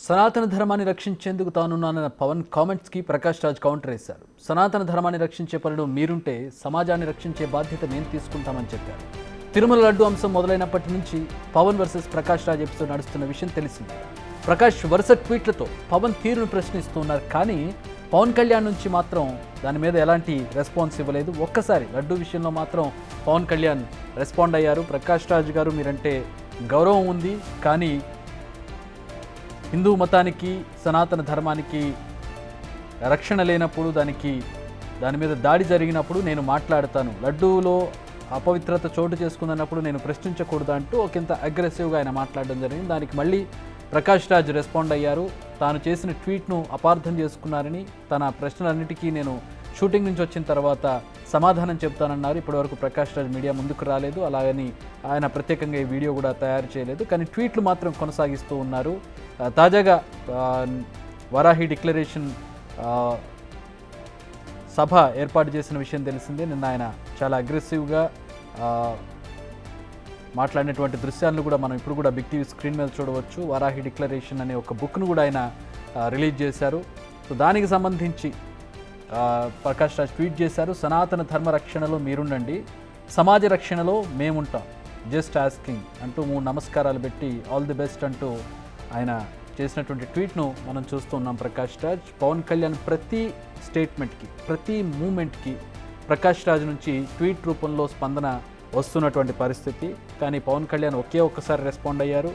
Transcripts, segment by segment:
సనాతన ధర్మాన్ని రక్షించేందుకు తానున్నానన్న పవన్ కామెంట్స్కి ప్రకాష్ రాజ్ కౌంటర్ వేశారు. సనాతన ధర్మాన్ని రక్షించే పనిలో మీరుంటే సమాజాన్ని రక్షించే బాధ్యత మేము తీసుకుంటామని చెప్పారు. తిరుమల లడ్డు అంశం మొదలైనప్పటి నుంచి పవన్ వర్సెస్ ప్రకాష్ రాజ్ ఎపిసోడ్ నడుస్తున్న విషయం తెలిసింది. ప్రకాష్ వరుస ట్వీట్లతో పవన్ తీరును ప్రశ్నిస్తున్నారు. కానీ పవన్ కళ్యాణ్ నుంచి మాత్రం దాని మీద ఎలాంటి రెస్పాన్స్ ఇవ్వలేదు. ఒక్కసారి లడ్డు విషయంలో మాత్రం పవన్ కళ్యాణ్ రెస్పాండ్ అయ్యారు. ప్రకాష్ రాజ్ గారు, మీరంటే గౌరవం ఉంది, కానీ హిందూ మతానికి సనాతన ధర్మానికి రక్షణ లేనప్పుడు, దాని మీద దాడి జరిగినప్పుడు నేను మాట్లాడతాను. లడ్డూలో అపవిత్రత చోటు చేసుకుందన్నప్పుడు నేను ప్రశ్నించకూడదు అంటూ ఒకంత అగ్రెసివ్గా ఆయన మాట్లాడడం జరిగింది. దానికి మళ్ళీ ప్రకాష్ రాజ్ రెస్పాండ్ అయ్యారు. తాను చేసిన ట్వీట్ను అపార్థం చేసుకున్నారని, తన ప్రశ్నలన్నిటికీ నేను షూటింగ్ నుంచి వచ్చిన తర్వాత సమాధానం చెప్తానన్నారు. ఇప్పటివరకు ప్రకాష్ రాజ్ మీడియా ముందుకు రాలేదు. అలాగని ఆయన ప్రత్యేకంగా ఈ వీడియో కూడా తయారు చేయలేదు. కానీ ట్వీట్లు మాత్రం కొనసాగిస్తూ ఉన్నారు. తాజాగా వరాహి డిక్లరేషన్ సభ ఏర్పాటు చేసిన విషయం తెలిసిందే. నిన్న ఆయన చాలా అగ్రెసివ్గా మాట్లాడినటువంటి దృశ్యాలను కూడా మనం ఇప్పుడు కూడా బిగ్ టీవీ స్క్రీన్ మీద చూడవచ్చు. వరాహి డిక్లరేషన్ అనే ఒక బుక్ను కూడా ఆయన రిలీజ్ చేశారు. సో దానికి సంబంధించి ప్రకాష్ రాజ్ ట్వీట్ చేశారు. సనాతన ధర్మ రక్షణలో మీరుండండి, సమాజ రక్షణలో మేముంటాం, జస్ట్ ఆస్కింగ్ అంటూ 3 నమస్కారాలు పెట్టి ఆల్ ది బెస్ట్ అంటూ ఆయన చేసినటువంటి ట్వీట్ను మనం చూస్తూ ఉన్నాం. ప్రకాష్ రాజ్, పవన్ కళ్యాణ్ ప్రతి స్టేట్మెంట్కి, ప్రతి మూమెంట్కి ప్రకాష్ రాజ్ నుంచి ట్వీట్ రూపంలో స్పందన వస్తున్నటువంటి పరిస్థితి. కానీ పవన్ కళ్యాణ్ ఒక్కసారి రెస్పాండ్ అయ్యారు.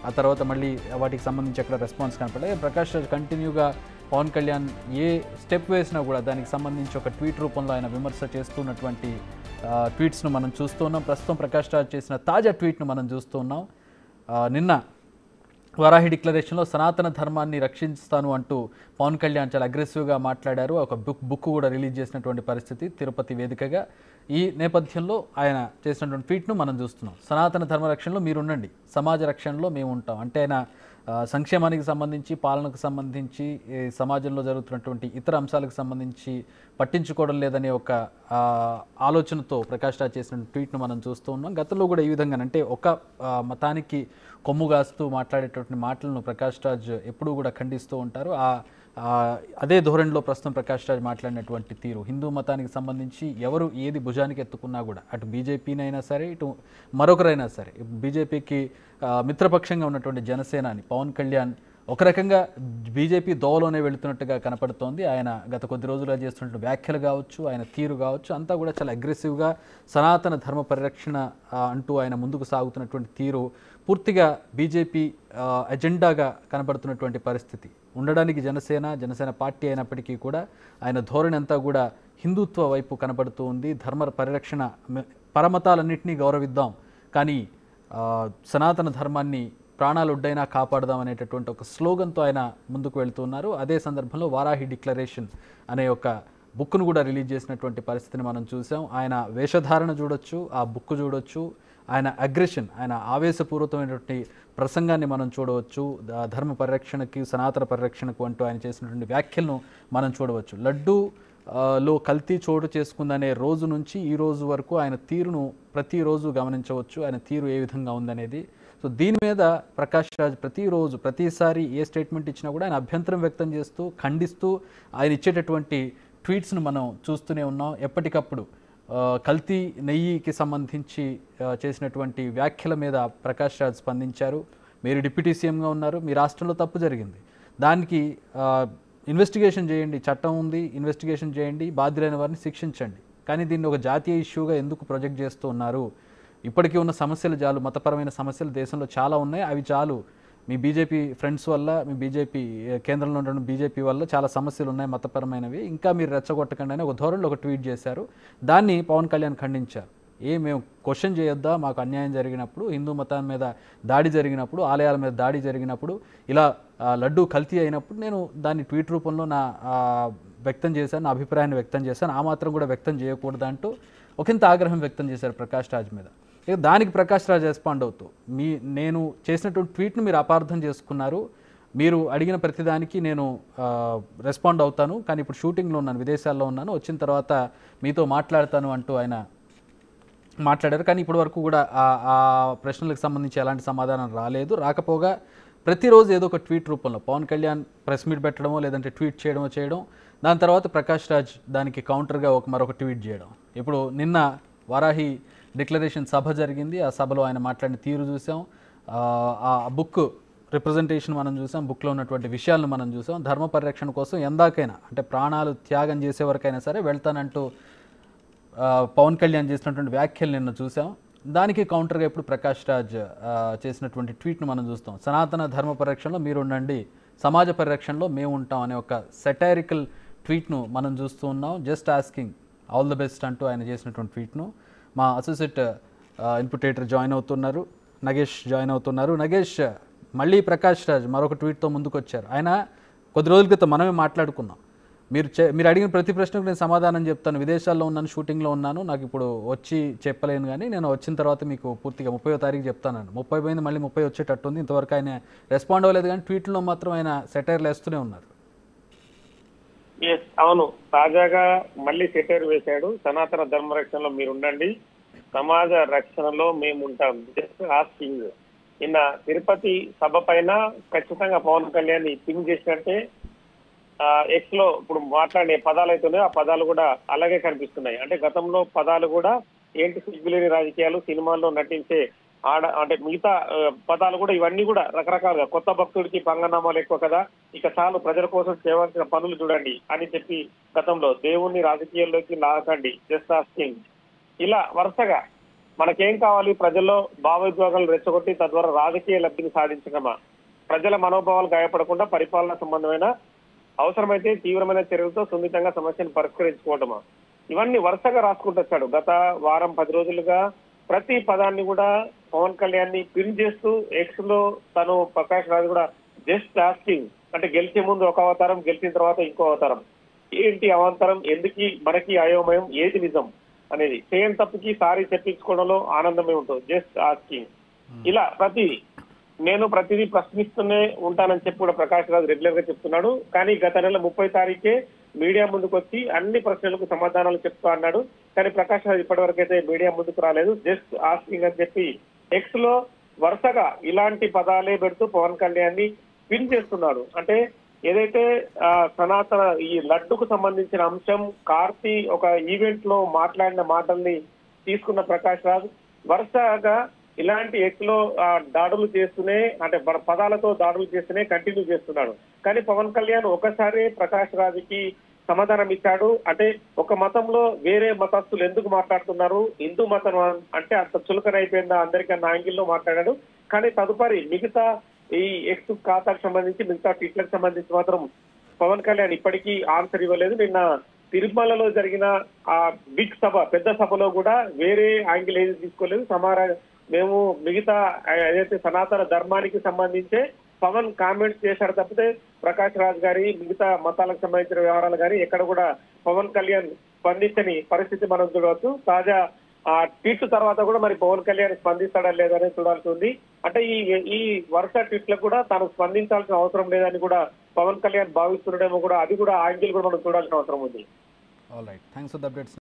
ఆ తర్వాత మళ్ళీ వాటికి సంబంధించి అక్కడ రెస్పాన్స్ కనపడలేదు. ప్రకాష్ రాజ్ కంటిన్యూగా పవన్ కళ్యాణ్ ఏ స్టెప్ వేసినా కూడా దానికి సంబంధించి ఒక ట్వీట్ రూపంలో ఆయన విమర్శ చేస్తున్నటువంటి ట్వీట్స్ను మనం చూస్తూ ఉన్నాం. ప్రస్తుతం ప్రకాష్ రాజ్ చేసిన తాజా ట్వీట్ను మనం చూస్తూ ఉన్నాం. నిన్న వరాహి డిక్లరేషన్లో సనాతన ధర్మాన్ని రక్షిస్తాను అంటూ పవన్ కళ్యాణ్ చాలా అగ్రెసివ్గా మాట్లాడారు. ఒక బుక్ కూడా రిలీజ్ చేసినటువంటి పరిస్థితి తిరుపతి వేదికగా. ఈ నేపథ్యంలో ఆయన చేసినటువంటి ట్వీట్ను మనం చూస్తున్నాం. సనాతన ధర్మ రక్షణలో మీరుండండి, సమాజ రక్షణలో మేము ఉంటాం అంటే ఆయన సంక్షేమానికి సంబంధించి, పాలనకు సంబంధించి, సమాజంలో జరుగుతున్నటువంటి ఇతర అంశాలకు సంబంధించి పట్టించుకోవడం లేదనే ఒక ఆలోచనతో ప్రకాష్ రాజ్ చేసిన ట్వీట్ను మనం చూస్తూ ఉన్నాం. గతంలో కూడా ఈ విధంగా అంటే ఒక మతానికి కొమ్ము కాస్తూ మాట్లాడేటువంటి మాటలను ప్రకాష్ రాజ్ ఎప్పుడూ కూడా ఖండిస్తూ ఉంటారు. అదే ధోరణిలో ప్రస్తుతం ప్రకాష్ రాజ్ మాట్లాడినటువంటి తీరు, హిందూ మతానికి సంబంధించి ఎవరు ఏది భుజానికి ఎత్తుకున్నా కూడా, అటు బీజేపీనైనా సరే, ఇటు మరొకరైనా సరే, బీజేపీకి మిత్రపక్షంగా ఉన్నటువంటి జనసేనాని పవన్ కళ్యాణ్ ఒక రకంగా బీజేపీ దోవలోనే వెళుతున్నట్టుగా కనపడుతోంది. ఆయన గత కొద్ది రోజులుగా చేస్తున్నటువంటి వ్యాఖ్యలు కావచ్చు, ఆయన తీరు కావచ్చు, అంతా కూడా చాలా అగ్రెసివ్గా సనాతన ధర్మ పరిరక్షణ అంటూ ఆయన ముందుకు సాగుతున్నటువంటి తీరు పూర్తిగా బీజేపీ ఎజెండాగా కనబడుతున్నటువంటి పరిస్థితి. ఉండడానికి జనసేన పార్టీ అయినప్పటికీ కూడా ఆయన ధోరణి అంతా కూడా హిందుత్వ వైపు కనబడుతూ ఉంది. ధర్మ పరిరక్షణ, పరమతాలన్నింటినీ గౌరవిద్దాం, కానీ సనాతన ధర్మాన్ని ప్రాణాలొడ్డైనా కాపాడదాం అనేటటువంటి ఒక స్లోగన్తో ఆయన ముందుకు వెళ్తున్నారు. అదే సందర్భంలో వారాహి డిక్లరేషన్ అనే ఒక బుక్ను కూడా రిలీజ్ చేసినటువంటి పరిస్థితిని మనం చూసాం. ఆయన వేషధారణ చూడొచ్చు, ఆ బుక్ చూడొచ్చు, ఆయన అగ్రెషన్, ఆయన ఆవేశపూరితమైనటువంటి ప్రసంగాన్ని మనం చూడవచ్చు. ధర్మ పరిరక్షణకి, సనాతన పరిరక్షణకు అంటూ ఆయన చేసినటువంటి వ్యాఖ్యలను మనం చూడవచ్చు. లడ్డూలో కల్తీ చోటు చేసుకుందనే రోజు నుంచి ఈ రోజు వరకు ఆయన తీరును ప్రతిరోజు గమనించవచ్చు. ఆయన తీరు ఏ విధంగా ఉందనేది. సో దీని మీద ప్రకాష్ రాజ్ ప్రతిసారి ఏ స్టేట్మెంట్ ఇచ్చినా కూడా ఆయన అభ్యంతరం వ్యక్తం చేస్తూ, ఖండిస్తూ ఆయన ఇచ్చేటటువంటి ట్వీట్స్ను మనం చూస్తూనే ఉన్నాం. ఎప్పటికప్పుడు కల్తీ నెయ్యికి సంబంధించి చేసినటువంటి వ్యాఖ్యల మీద ప్రకాష్ రాజ్ స్పందించారు. మీరు డిప్యూటీ సీఎంగా ఉన్నారు, మీ రాష్ట్రంలో తప్పు జరిగింది, దానికి ఇన్వెస్టిగేషన్ చేయండి, చట్టం ఉంది, ఇన్వెస్టిగేషన్ చేయండి, బాధ్యులైన వారిని శిక్షించండి, కానీ దీన్ని ఒక జాతీయ ఇష్యూగా ఎందుకు ప్రొజెక్ట్ చేస్తూ ఉన్నారు? ఇప్పటికీ ఉన్న సమస్యలు చాలు, మతపరమైన సమస్యలు దేశంలో చాలా ఉన్నాయి, అవి చాలు. మీ బీజేపీ ఫ్రెండ్స్ వల్ల, మీ బీజేపీ కేంద్రంలో ఉన్న బీజేపీ వల్ల చాలా సమస్యలు ఉన్నాయి మతపరమైనవి, ఇంకా మీరు రెచ్చగొట్టకండి అని ఒక ధోరణిలో ఒక ట్వీట్ చేశారు. దాన్ని పవన్ కళ్యాణ్ ఖండించారు. మేము క్వశ్చన్ చేయొద్దా? మాకు అన్యాయం జరిగినప్పుడు, హిందూ మతం మీద దాడి జరిగినప్పుడు, ఆలయాల మీద దాడి జరిగినప్పుడు, ఇలా లడ్డూ కల్తీ అయినప్పుడు నేను దాన్ని ట్వీట్ రూపంలో నా అభిప్రాయాన్ని వ్యక్తం చేశాను, ఆ మాత్రం కూడా వ్యక్తం చేయకూడదు అంటూ ఒకంత ఆగ్రహం వ్యక్తం చేశారు ప్రకాష్ రాజ్ మీద. దానికి ప్రకాష్ రాజ్ రెస్పాండ్ అవుతూ, నేను చేసినటువంటి ట్వీట్ను మీరు అపార్థం చేసుకున్నారు, మీరు అడిగిన ప్రతిదానికి నేను రెస్పాండ్ అవుతాను, కానీ ఇప్పుడు షూటింగ్లో ఉన్నాను, విదేశాల్లో ఉన్నాను, వచ్చిన తర్వాత మీతో మాట్లాడతాను అంటూ ఆయన మాట్లాడారు. కానీ ఇప్పటి వరకు కూడా ఆ ప్రశ్నలకు సంబంధించి ఎలాంటి సమాధానం రాలేదు. రాకపోగా ప్రతిరోజు ఏదో ఒక ట్వీట్ రూపంలో పవన్ కళ్యాణ్ ప్రెస్ మీట్ పెట్టడమో లేదంటే ట్వీట్ చేయడం, దాని తర్వాత ప్రకాష్ రాజ్ దానికి కౌంటర్గా మరొక ట్వీట్ చేయడం. ఇప్పుడు నిన్న వారాహి డిక్లరేషన్ సభ జరిగింది. ఆ సభలో ఆయన మాట్లాడిన తీరు చూసాం, ఆ బుక్ రిప్రజెంటేషన్ మనం చూసాం, బుక్లో ఉన్నటువంటి విషయాలను మనం చూసాం. ధర్మ పరిరక్షణ కోసం ఎందాకైనా అంటే ప్రాణాలు త్యాగం చేసే వరకైనా సరే వెళ్తానంటూ పవన్ కళ్యాణ్ చేసినటువంటి వ్యాఖ్యలు నిన్న చూసాం. దానికి కౌంటర్గా ఇప్పుడు ప్రకాష్ రాజ్ చేసినటువంటి ట్వీట్ను మనం చూస్తాం. సనాతన ధర్మ పరిరక్షణలో మీరు ఉండండి, సమాజ పరిరక్షణలో మేము ఉంటాం అనే ఒక సెటైరికల్ ట్వీట్ను మనం చూస్తూ ఉన్నాం. Just asking all the best అంటూ ఆయన చేసినటువంటి ట్వీట్ను మా associate input editor Nagesh join అవుతున్నారు. నగేష్, మళ్ళీ ప్రకాష్ రాజ్ మరొక ట్వీట్తో ముందుకు వచ్చారు. ఆయన కొద్ది రోజుల క్రితం మనమే మాట్లాడుకున్నాం, మీరు అడిగిన ప్రతి ప్రశ్నకు నేను సమాధానం చెప్తాను, విదేశాల్లో ఉన్నాను, షూటింగ్లో ఉన్నాను, నాకు ఇప్పుడు వచ్చి చెప్పలేను, కానీ నేను వచ్చిన తర్వాత మీకు పూర్తిగా 30వ తారీఖు చెప్తాను. 30 పోయింది, మళ్ళీ 30 వచ్చేటట్టుంది. ఇంతవరకు ఆయన రెస్పాండ్ అవ్వలేదు, కానీ ట్వీట్లో మాత్రం ఆయన సెటైర్లు వేస్తూనే ఉన్నారు. అవును, తాజాగా మళ్ళీ సెటైర్ వేశాడు. సనాతన ధర్మ రక్షణలో మీరు ఉండండి, సమాజ రక్షణలో మేము ఉంటాం. Just asking. నిన్న తిరుపతి సభ పైన ఖచ్చితంగా పవన్ కళ్యాణ్ పింగ్ చేసినట్టే ఎక్స్ లో ఇప్పుడు మాట్లాడే పదాలు అయితే ఆ పదాలు కూడా అలాగే కనిపిస్తున్నాయి. అంటే గతంలో పదాలు కూడా ఏంటి సిగ్గులేని రాజకీయాలు, సినిమాల్లో నటించే అంటే మిగతా పదాలు కూడా ఇవన్నీ కూడా రకరకాలుగా కొత్త భక్తుడికి పంగనామాలు ఎక్కువ కదా, ఇక చాలు ప్రజల కోసం చేయవలసిన పనులు చూడండి అని చెప్పి గతంలో దేవుణ్ణి రాజకీయాల్లోకి లాగకండి, జస్ట్ ఆస్కింగ్, ఇలా వరుసగా మనకేం కావాలి, ప్రజల్లో భావోద్వేగాలు రెచ్చగొట్టి తద్వారా రాజకీయ లబ్ధిని సాధించడమా, ప్రజల మనోభావాలు గాయపడకుండా పరిపాలన సంబంధమైన అవసరమైతే తీవ్రమైన చర్యలతో సున్నితంగా సమస్యను పరిష్కరించుకోవటమా, ఇవన్నీ వరుసగా రాసుకుంటూ వచ్చాడు. గత వారం 10 రోజులుగా ప్రతి పదాన్ని కూడా పవన్ కళ్యాణ్ ని పిన్ చేస్తూ ఎక్స్ లో తను ప్రకాష్ రాజ్ కూడా జస్ట్ ఆస్కింగ్, అంటే గెలిచే ముందు ఒక అవతారం, గెలిచిన తర్వాత ఇంకో అవతారం, ఏంటి అవంతరం, ఎందుకు మనకి అయోమయం, ఏది నిజం అనేది, చేయని తప్పుకి సారీ చెప్పించుకోవడంలో ఆనందమే ఉంటుంది, జస్ట్ ఆస్కింగ్, ఇలా నేను ప్రతిదీ ప్రశ్నిస్తూనే ఉంటానని చెప్పి కూడా ప్రకాష్ రాజ్ రెగ్యులర్ గా చెప్తున్నాడు. కానీ గత నెల 30 తారీఖే మీడియా ముందుకు వచ్చి అన్ని ప్రశ్నలకు సమాధానాలు చెప్తా అన్నాడు. కానీ ప్రకాష్ రాజ్ ఇప్పటి వరకు అయితే మీడియా ముందుకు రాలేదు. జస్ట్ ఆస్కింగ్ అని చెప్పి ఎక్స్ లో వరుసగా ఇలాంటి పదాలే పెడుతూ పవన్ కళ్యాణ్ ని పిన్ చేస్తున్నాడు. అంటే ఏదైతే సనాతన ఈ లడ్డుకు సంబంధించిన అంశం కార్తీ ఒక ఈవెంట్ లో మాట్లాడిన మాటల్ని తీసుకున్న ప్రకాష్ రాజ్ వరుసగా ఇలాంటి ఎక్స్ లో దాడులు చేస్తూనే, అంటే పదాలతో దాడులు చేస్తూనే కంటిన్యూ చేస్తున్నాడు. కానీ పవన్ కళ్యాణ్ ఒకసారి ప్రకాష్ రాజ్కి సమాధానం ఇచ్చాడు. అంటే ఒక మతంలో వేరే మతస్థులు ఎందుకు మాట్లాడుతున్నారు, హిందూ మతం అంటే అంత చులకనైపోయిందా అందరికన్నా యాంగిల్లో మాట్లాడాడు. కానీ తదుపరి మిగతా ఈ ఎక్స్ ఖాతాకు సంబంధించి మిగతా ట్వీట్లకు సంబంధించి మాత్రం పవన్ కళ్యాణ్ ఇప్పటికీ ఆన్సర్ ఇవ్వలేదు. నిన్న తిరుమలలో జరిగిన ఆ బిగ్ సభ, పెద్ద సభలో కూడా వేరే యాంగిల్ ఏది తీసుకోలేదు. మేము మిగతా ఏదైతే సనాతన ధర్మానికి సంబంధించే పవన్ కామెంట్స్ చేశారు తప్పితే ప్రకాష్ రాజ్ గారి మిగతా మతాలకు సంబంధించిన వ్యవహారాలు కానీ ఎక్కడ కూడా పవన్ కళ్యాణ్ స్పందించని పరిస్థితి మనం చూడవచ్చు. తాజా ట్వీట్ తర్వాత కూడా మరి పవన్ కళ్యాణ్ స్పందిస్తాడా లేదని చూడాల్సి ఉంది. అంటే ఈ వరుస ట్వీట్లకు కూడా తాను స్పందించాల్సిన అవసరం లేదని కూడా పవన్ కళ్యాణ్ భావిస్తుండేమో కూడా, అది కూడా యాంగిల్ కూడా మనం చూడాల్సిన అవసరం ఉంది. All right, thanks for the updates.